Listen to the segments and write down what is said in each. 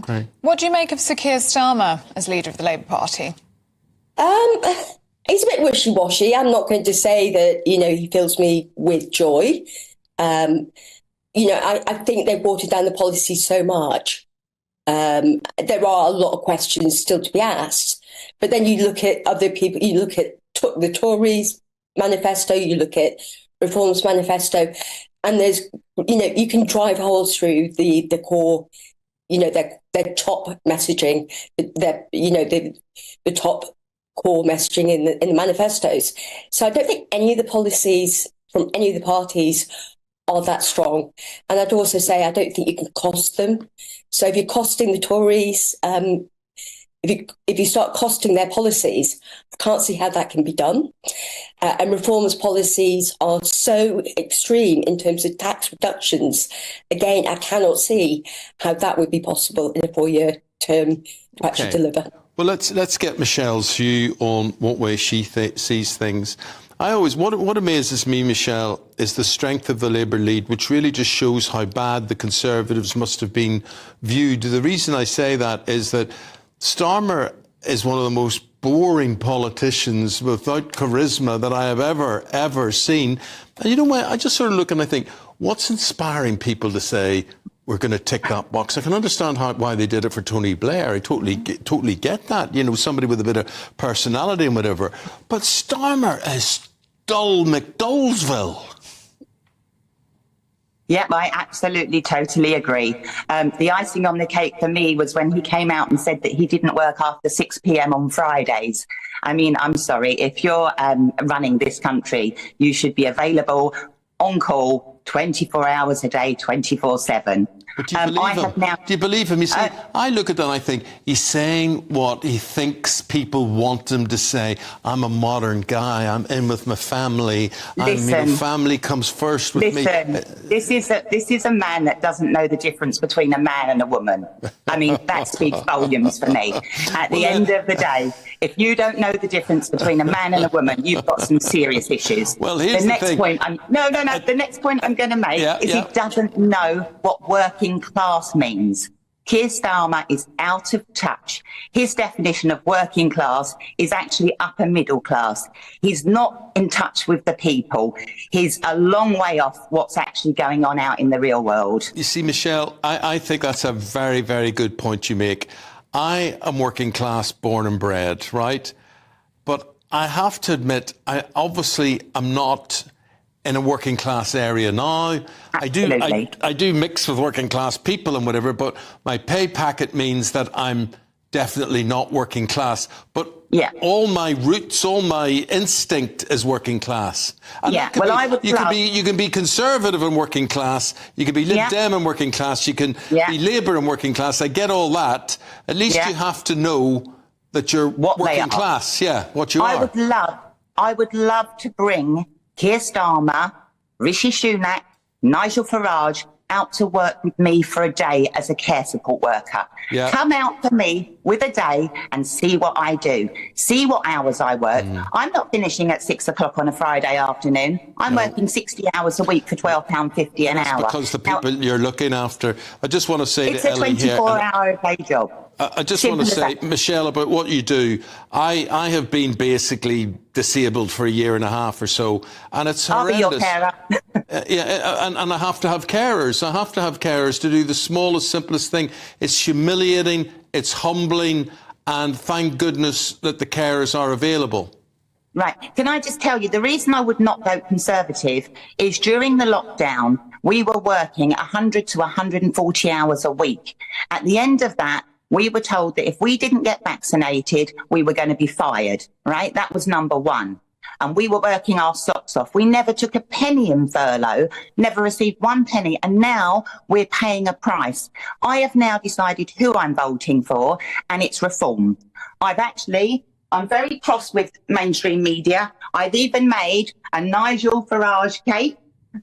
Great. What do you make of Sir Keir Starmer as leader of the Labour Party? He's a bit wishy-washy. I'm not going to say that, he fills me with joy. I think they've watered down the policy so much. There are a lot of questions still to be asked. But then you look at other people, you look at the Tories manifesto, you look at Reform's manifesto, and there's, you can drive holes through the core, their top messaging, the top core messaging in the manifestos. So I don't think any of the policies from any of the parties are that strong. And I'd also say I don't think you can cost them. So if you're costing the Tories, if you start costing their policies, I can't see how that can be done. And Reform's policies are so extreme in terms of tax reductions. Again, I cannot see how that would be possible in a 4-year term to actually deliver. Well, let's get Michelle's view on what way she sees things. What amazes me, Michelle, is the strength of the Labour lead, which really just shows how bad the Conservatives must have been viewed. The reason I say that is that Starmer is one of the most boring politicians without charisma that I have ever seen. And you know what? I just sort of look and I think, what's inspiring people to say, we're going to tick that box? I can understand why they did it for Tony Blair. I totally get that. Somebody with a bit of personality and whatever. But Starmer is dull McDullsville. Yeah, I absolutely, totally agree. The icing on the cake for me was when he came out and said that he didn't work after 6 p.m. on Fridays. I mean, I'm sorry, if you're running this country, you should be available on call 24 hours a day, 24/7. But do you believe him? Do you believe him? You see, I look at that and I think he's saying what he thinks people want him to say. I'm a modern guy. I'm in with my family. Family comes first with me. This is a man that doesn't know the difference between a man and a woman. I mean, that speaks volumes for me. At the end of the day, if you don't know the difference between a man and a woman, you've got some serious issues. Well, here's the next thing. The next point I'm going to make is he doesn't know what working class means. Keir Starmer is out of touch. His definition of working class is actually upper middle class. He's not in touch with the people. He's a long way off what's actually going on out in the real world. You see, Michelle, I think that's a very, very good point you make. I am working class, born and bred, right? But I have to admit, I'm not in a working class area now. I do mix with working class people and whatever, but my pay packet means that I'm definitely not working class. But all my roots, all my instinct is working class. And you can be conservative and working class. You can be Lib Dem and working class. You can be Labour and working class. I get all that. At least you have to know that you're working class. Yeah, what you are. I would love to bring Keir Starmer, Rishi Sunak, Nigel Farage out to work with me for a day as a care support worker. Yeah. Come out for me with a day and see what I do. See what hours I work. I'm not finishing at 6 o'clock on a Friday afternoon. I'm working 60 hours a week for £12.50 an hour. Because the people you're looking after. I just want to say to Ellie here... It's a 24-hour day job. I just want to say, Michelle, about what you do. I have been basically disabled for 1.5 years or so, and it's horrendous. I'll be your carer. And I have to have carers. I have to have carers to do the smallest, simplest thing. It's humiliating, it's humbling, and thank goodness that the carers are available. Right. Can I just tell you, the reason I would not vote Conservative is during the lockdown, we were working 100 to 140 hours a week. At the end of that, we were told that if we didn't get vaccinated, we were going to be fired, right? That was number one. And we were working our socks off. We never took a penny in furlough, never received 1 penny. And now we're paying a price. I have now decided who I'm voting for, and it's Reform. I'm very cross with mainstream media. I've even made a Nigel Farage cake.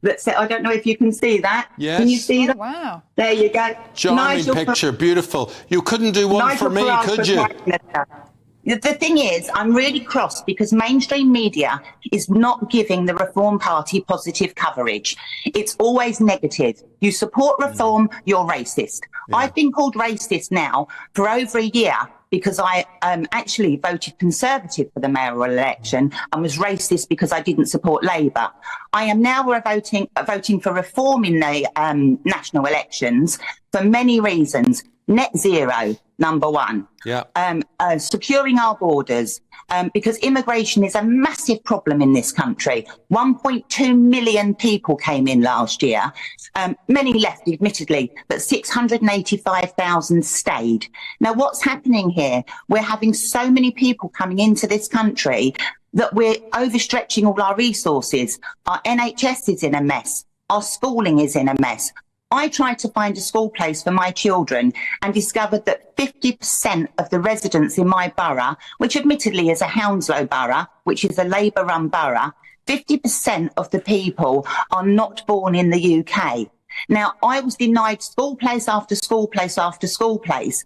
I don't know if you can see that. Yes. Can you see that? Wow. There you go. Charming picture, beautiful. You couldn't do one for me, could you? The thing is, I'm really cross because mainstream media is not giving the Reform Party positive coverage. It's always negative. You support Reform, you're racist. Yeah. I've been called racist now for over a year because I actually voted Conservative for the mayoral election and was racist because I didn't support Labour. I am now voting for Reform in the national elections for many reasons. Net zero, number one. Yeah. Securing our borders, because immigration is a massive problem in this country. 1.2 million people came in last year. Many left, admittedly, but 685,000 stayed. Now, what's happening here? We're having so many people coming into this country that we're overstretching all our resources. Our NHS is in a mess. Our schooling is in a mess. I tried to find a school place for my children and discovered that 50% of the residents in my borough, which admittedly is a Hounslow borough, which is a Labour-run borough, 50% of the people are not born in the UK. Now, I was denied school place after school place after school place.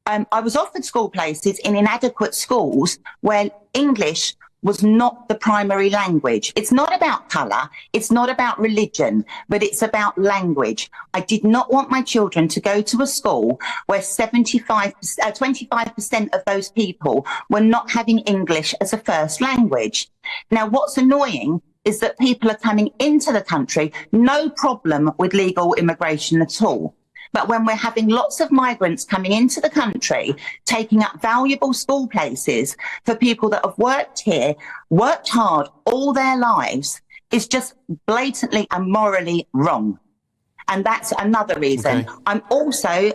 I was offered school places in inadequate schools where English was not the primary language. It's not about colour, it's not about religion, but it's about language. I did not want my children to go to a school where 25% of those people were not having English as a first language. Now, what's annoying is that people are coming into the country, no problem with legal immigration at all. But when we're having lots of migrants coming into the country, taking up valuable school places for people that have worked here, worked hard all their lives, is just blatantly and morally wrong. And that's another reason. Okay. I'm also,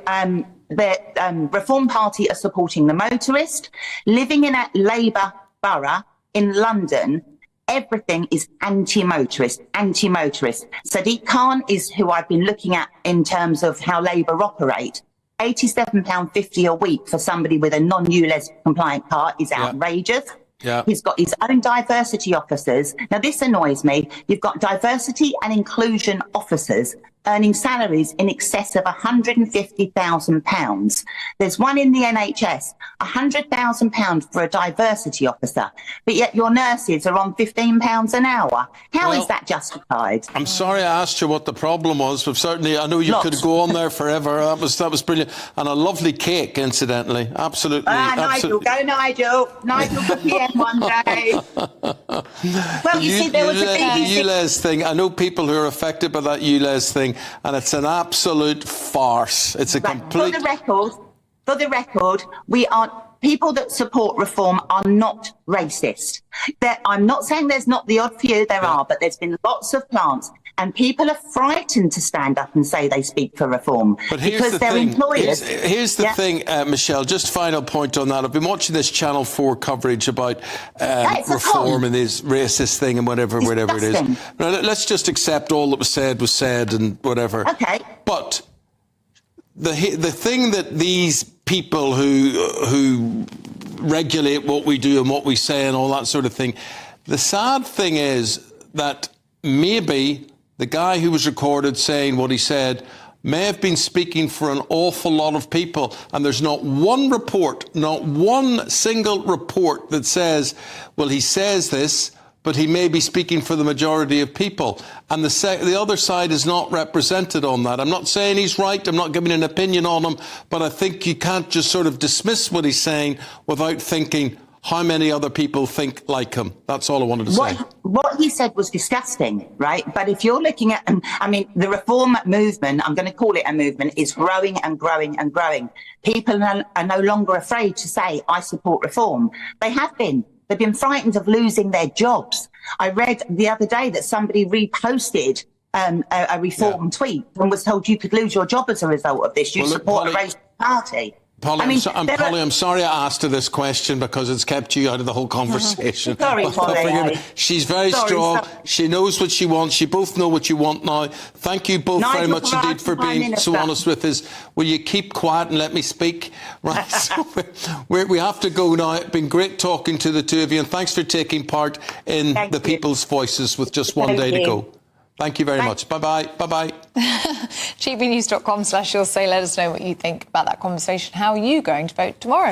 the Reform Party are supporting the motorist. Living in a Labour borough in London, everything is anti-motorist. Sadiq Khan is who I've been looking at in terms of how Labour operate. £87.50 a week for somebody with a non-ULEZ compliant car is outrageous. Yeah. He's got his own diversity officers. Now, this annoys me. You've got diversity and inclusion officers earning salaries in excess of £150,000. There's one in the NHS, £100,000 for a diversity officer, but yet your nurses are on £15 an hour. How is that justified? I'm sorry I asked you what the problem was, but certainly I know you could go on there forever. That was brilliant. And a lovely cake, incidentally. Absolutely. Nigel, go Nigel. Nigel for PM one day. Well, you see, there was a thing. The ULEZ thing, I know people who are affected by that ULEZ thing, and it's an absolute farce. It's a complete... For the record, we are... People that support Reform are not racist. I'm not saying there's not the odd few, there are, but there's been lots of plants. And people are frightened to stand up and say they speak for Reform but here's because the their thing. employers... Here's the thing, Michelle, just final point on that. I've been watching this Channel 4 coverage about Reform and this racist thing and whatever it is. Now, let's just accept all that was said and whatever. Okay. But the thing that these people who regulate what we do and what we say and all that sort of thing, the sad thing is that maybe the guy who was recorded saying what he said may have been speaking for an awful lot of people, and there's not one report, not one single report that says, well, he says this, but he may be speaking for the majority of people. And the other side is not represented on that. I'm not saying he's right, I'm not giving an opinion on him, but I think you can't just sort of dismiss what he's saying without thinking how many other people think like him. That's all I wanted to say. What he said was disgusting, right? But if you're looking at, I mean, the Reform movement, I'm going to call it a movement, is growing and growing and growing. People are no longer afraid to say, I support Reform. They have been. They've been frightened of losing their jobs. I read the other day that somebody reposted a Reform tweet and was told you could lose your job as a result of this. You support a racist party. Polly, I'm sorry I asked her this question because it's kept you out of the whole conversation. Sorry, Polly. She's very strong. She knows what she wants. You both know what you want now. Thank you both very much indeed for being so honest with us. Will you keep quiet and let me speak? Right. So we have to go now. It's been great talking to the two of you, and thanks for taking part in the People's Voices with just one day to go. Thank you very much. Bye-bye. Bye-bye. GBnews.com/you'll say. Let us know what you think about that conversation. How are you going to vote tomorrow?